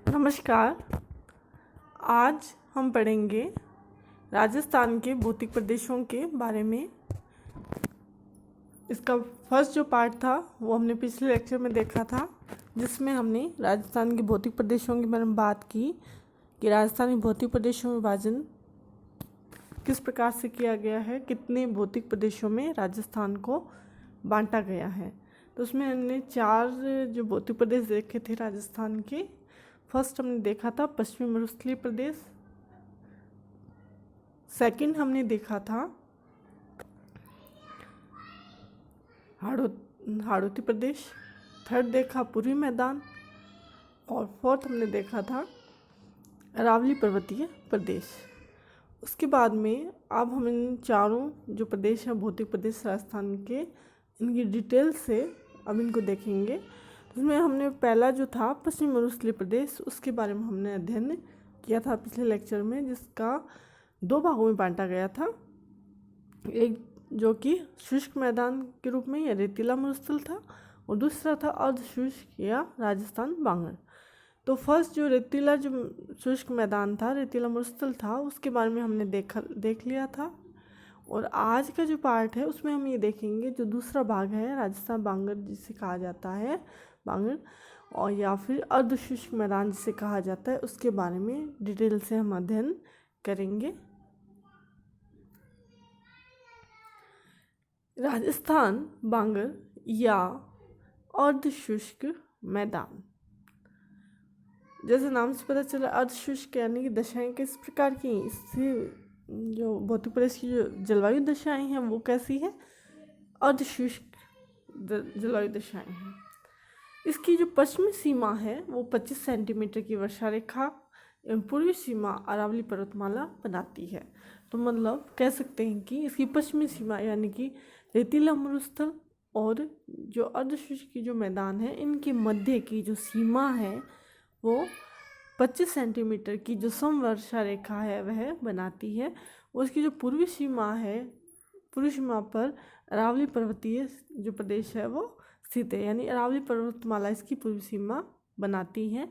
नमस्कार। आज हम पढ़ेंगे राजस्थान के भौतिक प्रदेशों के बारे में। इसका फर्स्ट जो पार्ट था वो हमने पिछले लेक्चर में देखा था, जिसमें हमने राजस्थान के भौतिक प्रदेशों के बारे में बात की कि राजस्थान के भौतिक प्रदेशों में विभाजन किस प्रकार से किया गया है, कितने भौतिक प्रदेशों में राजस्थान को बांटा गया है। तो उसमें हमने 4 जो भौतिक प्रदेश देखे थे राजस्थान के। फर्स्ट हमने देखा था पश्चिमी मरुस्थलीय प्रदेश, सेकंड हमने देखा था हाड़ौती प्रदेश, थर्ड देखा पूर्वी मैदान और फोर्थ हमने देखा था अरावली पर्वतीय प्रदेश। उसके बाद में अब हम इन चारों जो प्रदेश हैं भौतिक प्रदेश राजस्थान के, इनकी डिटेल से अब इनको देखेंगे। उसमें हमने पहला जो था पश्चिमी मरुस्थलीय प्रदेश, उसके बारे में हमने अध्ययन किया था पिछले लेक्चर में, जिसका 2 भागों में बांटा गया था। एक जो कि शुष्क मैदान के रूप में या रेतीला मरुस्थल था, और दूसरा था अर्धशुष्क या राजस्थान बांगर। तो फर्स्ट जो रेतीला जो शुष्क मैदान था, रेतीला मरुस्थल था, उसके बारे में हमने देख लिया था। और आज का जो पार्ट है उसमें हम ये देखेंगे जो दूसरा भाग है राजस्थान बांगर, जिसे कहा जाता है बांगर, और या फिर अर्धशुष्क मैदान जिसे कहा जाता है, उसके बारे में डिटेल से हम अध्ययन करेंगे। राजस्थान बांगर या अर्धशुष्क मैदान, जैसे नाम से पता चला अर्धशुष्क यानी कि दशाएं किस प्रकार की, इससे जो भौतिक प्रदेश की जो जलवायु दशाएं हैं वो कैसी है, अर्धशुष्क जलवायु दशाएं हैं। इसकी जो पश्चिमी सीमा है वो 25 सेंटीमीटर की वर्षा रेखा एवं पूर्वी सीमा अरावली पर्वतमाला बनाती है। तो मतलब कह सकते हैं कि इसकी पश्चिमी सीमा यानी कि रेतीला मरुस्थल और जो अर्धशुष्क की जो मैदान है, इनके मध्य की जो सीमा है वो 25 सेंटीमीटर की जो समवर्षा रेखा है वह बनाती है। उसकी जो पूर्वी सीमा है, पूर्वी सीमा पर अरावली पर्वतीय जो प्रदेश है वो स्थित है, यानी अरावली पर्वतमाला इसकी पूर्वी सीमा बनाती है।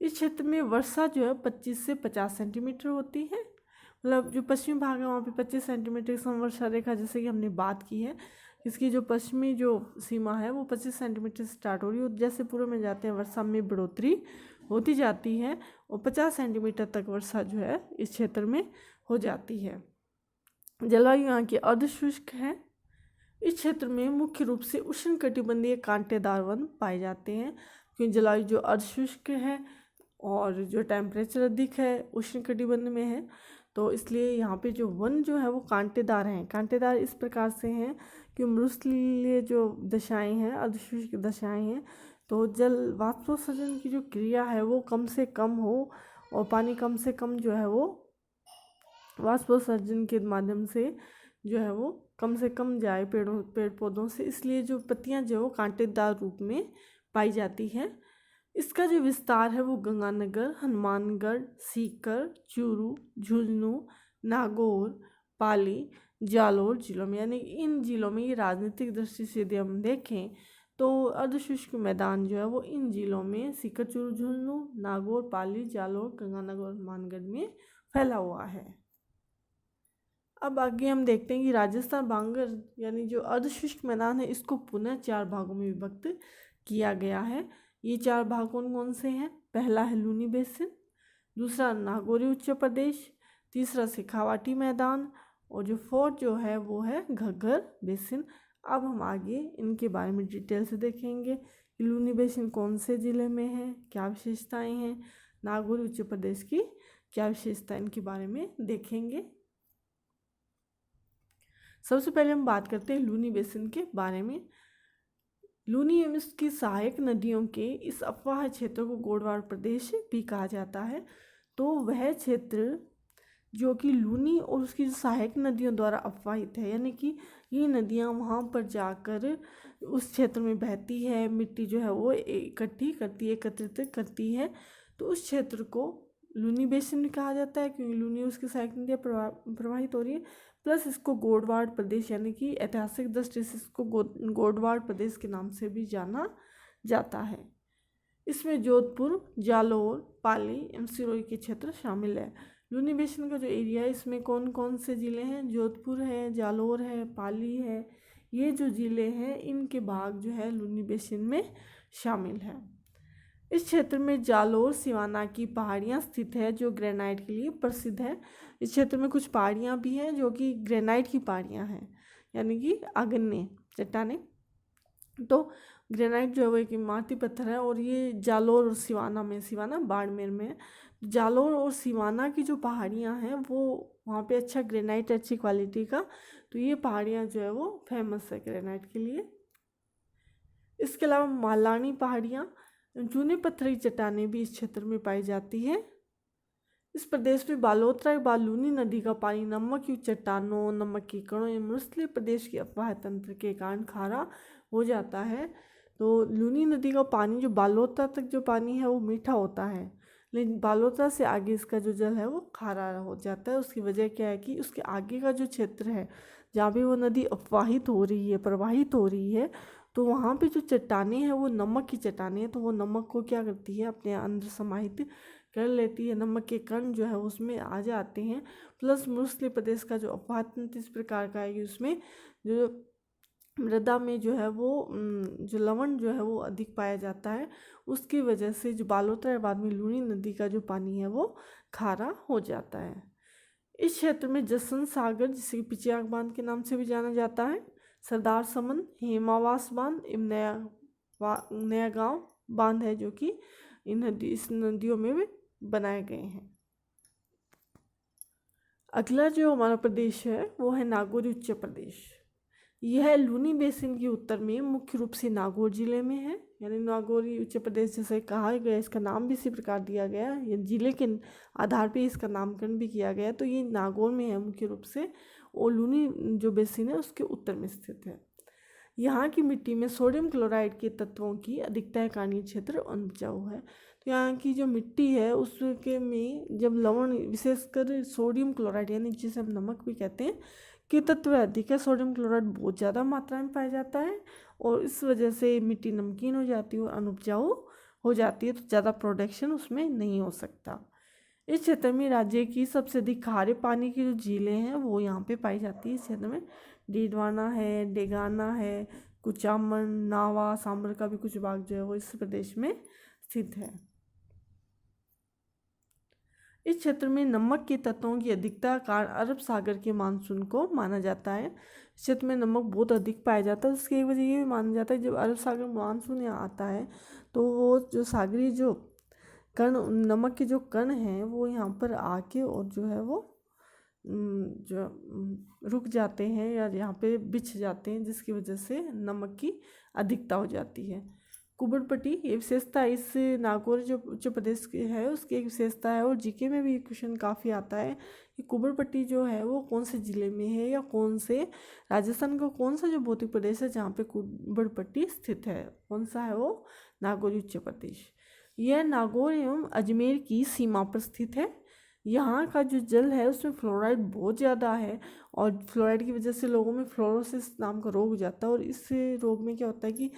इस क्षेत्र में वर्षा जो है 25 से 50 सेंटीमीटर होती है। मतलब जो पश्चिमी भाग है वहाँ पे 25 सेंटीमीटर की समवर्षा रेखा, जैसे कि हमने बात की है, इसकी जो पश्चिमी जो सीमा है वो 25 सेंटीमीटर से स्टार्ट हो रही है। जैसे पूर्व में जाते हैं वर्षा में बढ़ोतरी होती जाती है और 50 सेंटीमीटर तक वर्षा जो है इस क्षेत्र में हो जाती है। जलवायु यहाँ की अर्धशुष्क है। इस क्षेत्र में मुख्य रूप से उष्णकटिबंधीय कांटेदार वन पाए जाते हैं, क्योंकि जलवायु जो अर्धशुष्क है और जो टेम्परेचर अधिक है उष्णकटिबंध में है, तो इसलिए यहाँ पे जो वन जो है वो कांटेदार हैं। कांटेदार इस प्रकार से हैं कि मरुस्थलीय जो दशाएं हैं, अर्धशुष्क दशाएं हैं, तो जल वाष्पोत्सर्जन की जो क्रिया है वो कम से कम हो और पानी कम से कम जो है वो वाष्पोत्सर्जन के माध्यम से जो है वो कम से कम जाए पेड़ पौधों से, इसलिए जो पत्तियां जो है वो कांटेदार रूप में पाई जाती है। इसका जो विस्तार है वो गंगानगर, हनुमानगढ़, सीकर, चूरू, झुंझुनू, नागौर, पाली, जालोर जिलों में, यानी इन जिलों में ये राजनीतिक दृष्टि से यदि हम देखें तो अर्धशुष्क मैदान जो है वो इन जिलों में सीकर, चूरू, झुंझुनू, नागौर, पाली, जालोर, गंगानगर और हनुमानगढ़ में फैला हुआ है। अब आगे हम देखते हैं कि राजस्थान बांगर यानी जो अर्धशुष्क मैदान है, इसको पुनः 4 भागों में विभक्त किया गया है। ये 4 भाग कौन कौन से हैं? पहला है लूनी बेसिन, दूसरा नागौरी उच्च प्रदेश, तीसरा शेखावाटी मैदान, और जो फोर्थ जो है वो है घग्गर बेसिन। अब हम आगे इनके बारे में डिटेल से देखेंगे कि लूनी बेसिन कौन से ज़िले में है, क्या विशेषताएँ हैं, नागौरी उच्च प्रदेश की क्या विशेषता, इनके बारे में देखेंगे। सबसे पहले हम बात करते हैं लूनी बेसिन के बारे में। लूनी एवं इसकी सहायक नदियों के इस अपवाह क्षेत्र को गोडवाड़ प्रदेश भी कहा जाता है। तो वह क्षेत्र जो कि लूनी और उसकी जो सहायक नदियों द्वारा अपवाहित है, यानी कि ये नदियाँ वहाँ पर जाकर उस क्षेत्र में बहती है, मिट्टी जो है वो एकत्रित करती है, तो उस क्षेत्र को लूनी बेसिन भी कहा जाता है, क्योंकि लूनी उसकी सहायक नदियाँ प्रवाहित हो रही है। प्लस इसको गोडवाड़ प्रदेश यानी कि ऐतिहासिक दृष्टि से इसको गोडवाड़ प्रदेश के नाम से भी जाना जाता है। इसमें जोधपुर, जालौर, पाली एवं सिरोही के क्षेत्र शामिल है। लूनी बेसिन का जो एरिया है इसमें कौन कौन से ज़िले हैं? जोधपुर है, जालौर है, पाली है। ये जो ज़िले हैं इनके भाग जो है लूनी बेसिन में शामिल है। इस क्षेत्र में जालौर सिवाना की पहाड़ियाँ स्थित है जो ग्रेनाइट के लिए प्रसिद्ध है। इस क्षेत्र में कुछ पहाड़ियाँ भी हैं जो कि ग्रेनाइट की पहाड़ियाँ हैं, यानी कि आग्नेय चट्टानें। तो ग्रेनाइट जो है वो एक इमारती पत्थर है और ये जालौर और सिवाना में, सिवाना बाड़मेर में है। जालौर और सिवाना की जो पहाड़ियाँ हैं वो वहाँ पे अच्छा ग्रेनाइट, अच्छी क्वालिटी का, तो ये पहाड़ियाँ जो है वो फेमस है ग्रेनाइट के लिए। इसके अलावा मालानी पहाड़ियाँ, चूने पत्थर की चट्टानें भी इस क्षेत्र में पाई जाती है। इस प्रदेश में बालोतरा के बाद लूनी नदी का पानी नमक युक्त चट्टानों, नमक के कणों एवं मरुस्थलीय प्रदेश के अपवाह तंत्र के कारण खारा हो जाता है। तो लूनी नदी का पानी जो बालोतरा तक जो पानी है वो मीठा होता है, लेकिन बालोतरा से आगे इसका जो जल है वो खारा हो जाता है। उसकी वजह क्या है कि उसके आगे का जो क्षेत्र है जहाँ भी वो नदी अपवाहित हो रही है, प्रवाहित हो रही है, तो वहाँ पे जो चट्टानें हैं वो नमक की चट्टानें हैं। तो वो नमक को क्या करती है, अपने अंदर समाहित कर लेती है, नमक के कण जो है उसमें आ जाते हैं। प्लस मरुस्थलीय प्रदेश का जो अपवाह तंत्र इस प्रकार का है कि उसमें जो मृदा में जो है वो जो लवण जो है वो अधिक पाया जाता है। उसकी वजह से जो बालोतरा के बाद में लूनी नदी का जो पानी है वो खारा हो जाता है। इस क्षेत्र में जसन सागर, जिसे कि पिचियाक बांध के नाम से भी जाना जाता है, सरदार समन, हेमावास बांध एवं नया गांव बांध है जो कि इस नदियों में भी बनाए गए हैं। अगला जो हमारा प्रदेश है वो है नागौरी उच्च प्रदेश। यह लूनी बेसिन के उत्तर में मुख्य रूप से नागौर जिले में है, यानी नागौरी उच्च प्रदेश जैसे कहा गया, इसका नाम भी इसी प्रकार दिया गया, ये जिले के आधार पे इसका नामकरण भी किया गया। तो ये नागौर में है मुख्य रूप से, और लूनी जो बेसिन है उसके उत्तर में स्थित है। यहाँ की मिट्टी में सोडियम क्लोराइड के तत्वों की अधिकता के कारण ये क्षेत्र उपजाऊ है। तो यहाँ की जो मिट्टी है उसके में जब लवण, विशेषकर सोडियम क्लोराइड यानी जिसे हम नमक भी कहते हैं, के तत्व अधिक है, सोडियम क्लोराइड बहुत ज़्यादा मात्रा में पाया जाता है, और इस वजह से मिट्टी नमकीन हो जाती है और अनुपजाऊ हो जाती है, तो ज़्यादा प्रोडक्शन उसमें नहीं हो सकता। इस क्षेत्र में राज्य की सबसे अधिक खारे पानी की जो झीलें हैं वो यहाँ पे पाई जाती है। इस क्षेत्र में डीडवाना है, डेगाना है, कुचामन, नावा, सांबर का भी कुछ भाग जो है वो इस प्रदेश में स्थित है। इस क्षेत्र में नमक के तत्वों की अधिकता कारण अरब सागर के मानसून को माना जाता है। इस क्षेत्र में नमक बहुत अधिक पाया जाता है। उसकी एक वजह ये भी माना जाता है, जब अरब सागर मानसून यहाँ आता है तो वो जो सागरी जो कण, नमक के जो कण हैं वो यहाँ पर आके और जो है वो जो रुक जाते हैं या यहाँ पे बिछ जाते हैं, जिसकी वजह से नमक की अधिकता हो जाती है। कुबड़पट्टी, ये विशेषता इस नागौर जो उच्च प्रदेश की है उसकी एक विशेषता है, और जीके में भी क्वेश्चन काफ़ी आता है कि कुबड़पट्टी जो है वो कौन से ज़िले में है या कौन से राजस्थान का कौन सा जो भौतिक प्रदेश है जहाँ पे कुबड़पट्टी स्थित है, कौन सा है वो? नागौर उच्च प्रदेश। यह नागौर एवं अजमेर की सीमा पर स्थित है। यहाँ का जो जल है उसमें फ्लोराइड बहुत ज़्यादा है, और फ्लोराइड की वजह से लोगों में फ्लोरोसिस नाम का रोग हो जाता है, और इस रोग में क्या होता है कि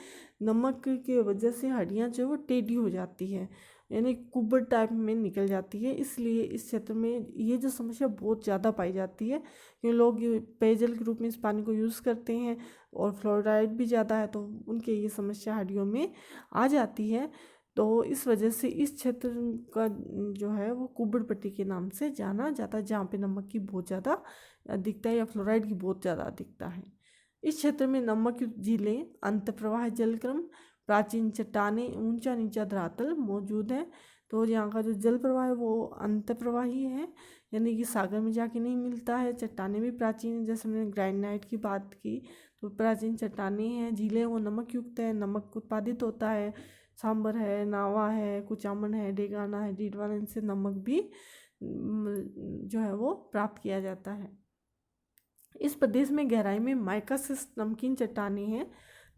नमक की वजह से हड्डियाँ जो है वो टेढ़ी हो जाती है, यानी कुब्बड़ टाइप में निकल जाती है। इसलिए इस क्षेत्र में ये जो समस्या बहुत ज़्यादा पाई जाती है, क्योंकि लोग पेयजल के रूप में इस पानी को यूज़ करते हैं और फ्लोराइड भी ज़्यादा है, तो उनके ये समस्या हड्डियों में आ जाती है। तो इस वजह से इस क्षेत्र का जो है वो कुबड़पट्टी के नाम से जाना जाता है, जहाँ पे नमक की बहुत ज़्यादा अधिकता है या फ्लोराइड की बहुत ज़्यादा अधिकता है। इस क्षेत्र में नमक की झीलें, अंतःप्रवाह जलक्रम, प्राचीन चट्टानें, ऊंचा नीचा धरातल मौजूद है। तो यहाँ का जो जल प्रवाह है वो अंतःप्रवाही है, यानी कि सागर में जाके नहीं मिलता है। चट्टानें भी प्राचीन है, जैसे हमने ग्रानाइट की बात की, तो प्राचीन चट्टानें हैं। झीलें वो नमक युक्त है, नमक उत्पादित होता है। सांबर है, नावा है, कुचामन है, डेगाना है, डीडवाना, इनसे नमक भी जो है वो प्राप्त किया जाता है। इस प्रदेश में गहराई में माइकासिस नमकीन चट्टानें हैं,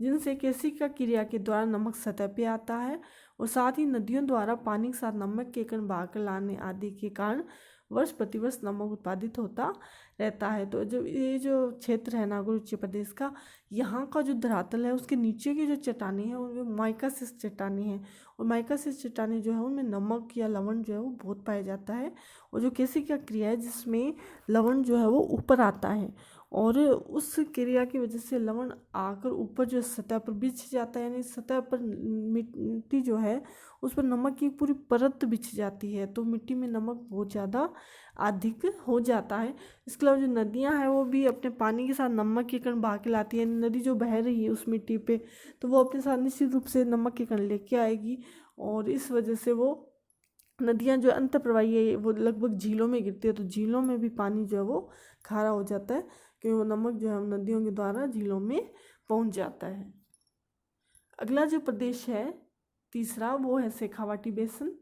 जिनसे केशिका क्रिया के द्वारा नमक सतह पे आता है, और साथ ही नदियों द्वारा पानी के साथ नमक के कण बहाकर लाने आदि के कारण वर्ष प्रतिवर्ष नमक उत्पादित होता रहता है। तो ये जो क्षेत्र है नागौर उच्च प्रदेश का, यहाँ का जो धरातल है उसके नीचे की जो चट्टानें हैं उनमें माइकासिस चट्टानें हैं, और माइकासिस चट्टानें जो है उनमें नमक या लवण जो है वो बहुत पाया जाता है। और जो केशिका क्रिया है जिसमें लवण जो है वो ऊपर आता है, और उस क्रिया की वजह से लवण आकर ऊपर जो सतह पर बिछ जाता है, यानी सतह पर मिट्टी जो है उस पर नमक की पूरी परत बिछ जाती है, तो मिट्टी में नमक बहुत ज़्यादा अधिक हो जाता है। इसके अलावा जो नदियाँ हैं वो भी अपने पानी के साथ नमक के कण बहा के लाती है। नदी जो बह रही है उस मिट्टी पे, तो वो अपने साथ निश्चित रूप से नमक के कण लेके आएगी, और इस वजह से वो नदियाँ जो अंत प्रवाही है वो लगभग झीलों में गिरती है, तो झीलों में भी पानी जो है वो खारा हो जाता है, क्योंकि वो नमक जो है नदियों के द्वारा झीलों में पहुंच जाता है। अगला जो प्रदेश है तीसरा वो है शेखावाटी बेसिन।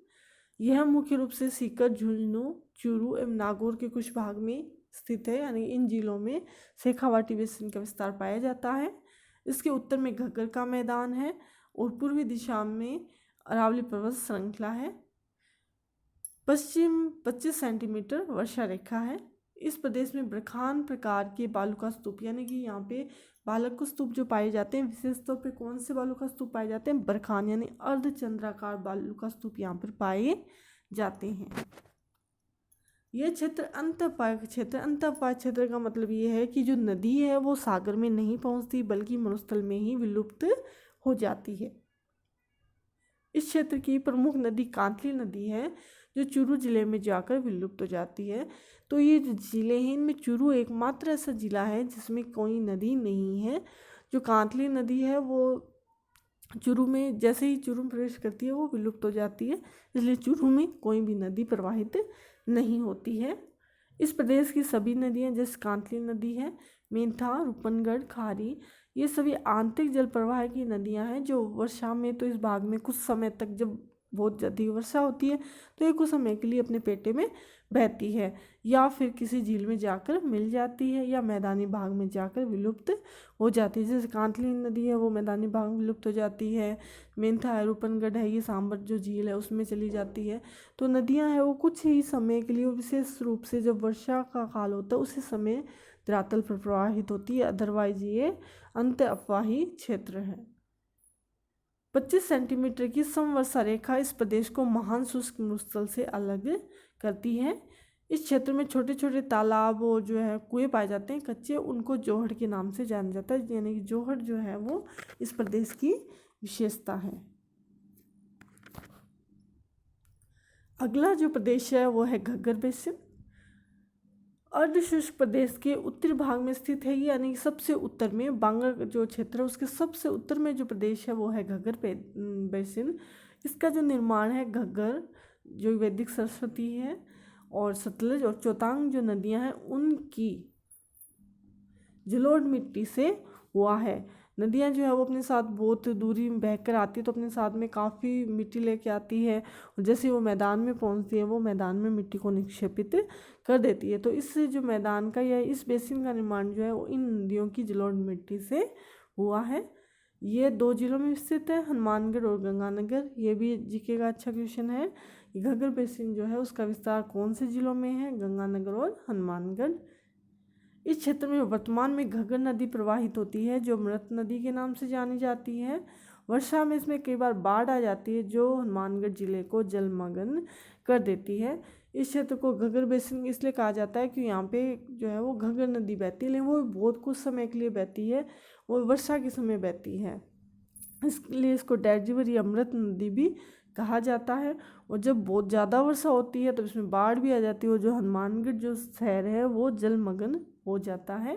यह मुख्य रूप से सीकर, झुंझुनू, चूरू एवं नागौर के कुछ भाग में स्थित है, यानी इन जिलों में शेखावाटी बेसिन का विस्तार पाया जाता है। इसके उत्तर में घग्गर का मैदान है और पूर्वी दिशा में अरावली पर्वत श्रृंखला है। पश्चिम 25 सेंटीमीटर वर्षा रेखा है। इस प्रदेश में बरखान प्रकार के बालू का स्तूप, यानी कि यहाँ पे बालक स्तूप जो पाए जाते हैं, विशेष तौर पे कौन से बालू का स्तूप पाए जाते हैं, बरखान यानी अर्धचंद्राकार बालू का स्तूप यहाँ पर पाए जाते हैं। यह क्षेत्र अंतःपाय क्षेत्र, अंतःपाय क्षेत्र का मतलब ये है कि जो नदी है वो सागर में नहीं पहुँचती बल्कि मरुस्थल में ही विलुप्त हो जाती है। इस क्षेत्र की प्रमुख नदी कांतली नदी है जो चूरू जिले में जाकर विलुप्त हो जाती है। तो ये जो जिले हैं इनमें चूरू एकमात्र ऐसा जिला है जिसमें कोई नदी नहीं है। जो कांतली नदी है वो चूरू में, जैसे ही चूरू में प्रवेश करती है वो विलुप्त हो जाती है, इसलिए चूरू में कोई भी नदी प्रवाहित नहीं होती है। इस प्रदेश की सभी नदियाँ, जैसे कांतली नदी है, मेंथा, रूपनगढ़, खारी, ये सभी आंतरिक जल प्रवाह की नदियाँ हैं जो वर्षा में तो इस भाग में कुछ समय तक, जब बहुत अधिक वर्षा होती है तो ये कुछ समय के लिए अपने पेटे में बहती है, या फिर किसी झील में जाकर मिल जाती है, या मैदानी भाग में जाकर विलुप्त हो जाती है। जैसे कांतली नदी है वो मैदानी भाग में विलुप्त हो जाती है, मेंथा है, रूपनगढ़ है, ये सांबर जो झील है उसमें चली जाती है। तो नदियाँ हैं वो कुछ ही समय के लिए, विशेष रूप से जब वर्षा का काल होता है उसी समय धरातल पर प्रवाहित होती है, अदरवाइज ये अंत अपवाही क्षेत्र है। 25 सेंटीमीटर की समवर्षा रेखा इस प्रदेश को महान शुष्क मरुस्थल से अलग करती है। इस क्षेत्र में छोटे छोटे तालाब और जो है कुएं पाए जाते हैं कच्चे, उनको जोहड़ के नाम से जाना जाता है, यानी कि जोहड़ जो है वो इस प्रदेश की विशेषता है। अगला जो प्रदेश है वो है घग्गर बेसिन। अर्धशुष्क प्रदेश के उत्तरी भाग में स्थित है, यानी सबसे उत्तर में बांगर जो क्षेत्र है उसके सबसे उत्तर में जो प्रदेश है वो है घग्गर बेसिन। इसका जो निर्माण है घग्गर, जो वैदिक सरस्वती है, और सतलज और चौतांग जो नदियां हैं उनकी जलोढ़ मिट्टी से हुआ है। नदियां जो है वो अपने साथ बहुत दूरी में बहकर आती है, तो अपने साथ में काफ़ी मिट्टी लेके आती है, और जैसे वो मैदान में पहुंचती है वो मैदान में मिट्टी को निक्षेपित कर देती है। तो इस जो मैदान का या इस बेसिन का निर्माण जो है वो इन नदियों की जलोढ़ मिट्टी से हुआ है। ये 2 जिलों में स्थित है, हनुमानगढ़ और गंगानगर। ये भी जीके का अच्छा क्वेश्चन है। घग्गर बेसिन जो है उसका विस्तार कौन से जिलों में है, गंगानगर और हनुमानगढ़। इस क्षेत्र में वर्तमान में घग्गर नदी प्रवाहित होती है जो मृत नदी के नाम से जानी जाती है। वर्षा में इसमें कई बार बाढ़ आ जाती है जो हनुमानगढ़ जिले को जलमग्न कर देती है। इस क्षेत्र को घग्गर बेसिन इसलिए कहा जाता है कि यहाँ पे जो है वो घग्गर नदी बहती है, लेकिन वो बहुत कुछ समय के लिए बहती है, वो वर्षा के समय बहती है, इसलिए इसको डेड रिवर या मृत नदी भी कहा जाता है। और जब बहुत ज़्यादा वर्षा होती है तब इसमें बाढ़ भी आ जाती है, और जो हनुमानगढ़ जो शहर है वो जलमग्न हो जाता है।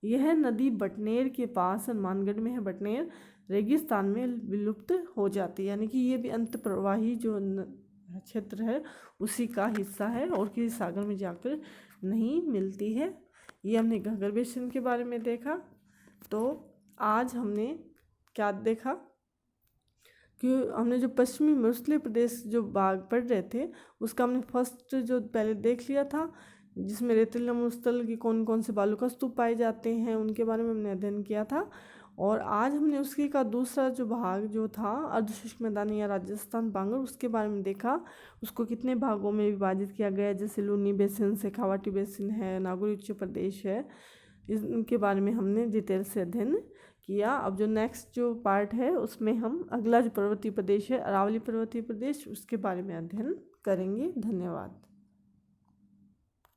यह नदी बटनेर के पास, हनुमानगढ़ में है बटनेर, रेगिस्तान में विलुप्त हो जाती है, यानी कि ये भी अंत प्रवाही जो क्षेत्र है उसी का हिस्सा है और किसी सागर में जाकर नहीं मिलती है। ये हमने घग्गर बेसिन के बारे में देखा। तो आज हमने क्या देखा कि हमने जो पश्चिमी मरुस्थलीय प्रदेश जो भाग पढ़ रहे थे उसका हमने फर्स्ट जो पहले देख लिया था, जिसमें रेतीला मरुस्थल की कौन कौन से बालू का स्तूप पाए जाते हैं उनके बारे में हमने अध्ययन किया था। और आज हमने उसकी का दूसरा जो भाग जो था अर्धशुष्क मैदानी या राजस्थान बांगर, उसके बारे में देखा। उसको कितने भागों में विभाजित किया गया है, जैसे लूनी बेसिन, शेखावाटी बेसिन है, नागौरी उच्च प्रदेश है, इनके बारे में हमने डिटेल से अध्ययन किया। अब जो नेक्स्ट जो पार्ट है उसमें हम अगला जो पर्वतीय प्रदेश है, अरावली पर्वतीय प्रदेश, उसके बारे में अध्ययन करेंगे। धन्यवाद।